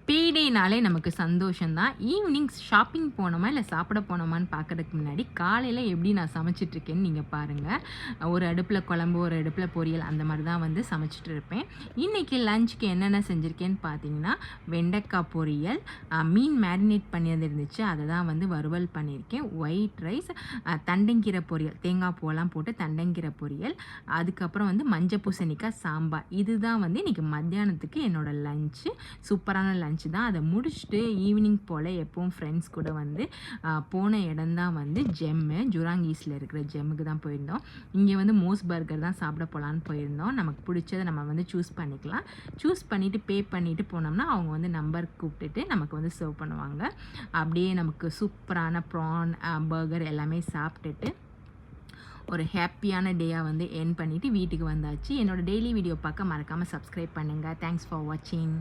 பேடேனாலே நமக்கு சந்தோஷம் தான். ஈவினிங் ஷாப்பிங் போனோமா இல்லை சாப்பிட போனோமான்னு பார்க்கறதுக்கு முன்னாடி காலையில் எப்படி நான் சமைச்சிட்ருக்கேன்னு நீங்கள் பாருங்கள். ஒரு அடுப்பில் குழம்பு, ஒரு அடுப்பில் பொரியல், அந்த மாதிரி தான் வந்து சமைச்சிட்டு இருப்பேன். இன்றைக்கி லஞ்சுக்கு என்னென்ன செஞ்சுருக்கேன்னு பார்த்தீங்கன்னா, வெண்டைக்காய் பொரியல், மீன் மேரினேட் பண்ணியது இருந்துச்சு, அதை தான் வந்து வறுவல் பண்ணியிருக்கேன். ஒயிட் ரைஸ், தண்டங்கீரை பொரியல், தேங்காய் பூவெல்லாம் போட்டு தண்டங்கீரை பொரியல், அதுக்கப்புறம் வந்து மஞ்சள் பூசணிக்காய் சாம்பார். இதுதான் வந்து இன்றைக்கி மத்தியானத்துக்கு என்னோடய லஞ்சு. சூப்பரான லஞ்ச் தான். அதை முடிச்சுட்டு ஈவினிங் போல் எப்பவும் ஃப்ரெண்ட்ஸ் கூட வந்து போன இடம் தான் வந்து ஜெம்மு, ஜுராங்கீஸில் இருக்கிற ஜெம்முக்கு தான் போயிருந்தோம். இங்கே வந்து மோஸ் பர்கர் தான் சாப்பிட போகலான்னு போயிருந்தோம். நமக்கு பிடிச்சதை நம்ம வந்து சூஸ் பண்ணிக்கலாம். சூஸ் பண்ணிவிட்டு பே பண்ணிவிட்டு போனோம்னா அவங்க வந்து நம்பர் கூப்பிட்டுட்டு நமக்கு வந்து சர்வ் பண்ணுவாங்க. அப்படியே நமக்கு சூப்பரான ப்ரான் பர்கர் எல்லாமே சாப்பிட்டுட்டு ஒரு ஹாப்பியான டேயாக வந்து எண்ட் பண்ணிவிட்டு வீட்டுக்கு வந்தாச்சு. என்னோடய டெய்லி வீடியோ பார்க்க மறக்காமல் சப்ஸ்கிரைப் பண்ணுங்கள். தேங்க்ஸ் ஃபார் வாட்சிங்.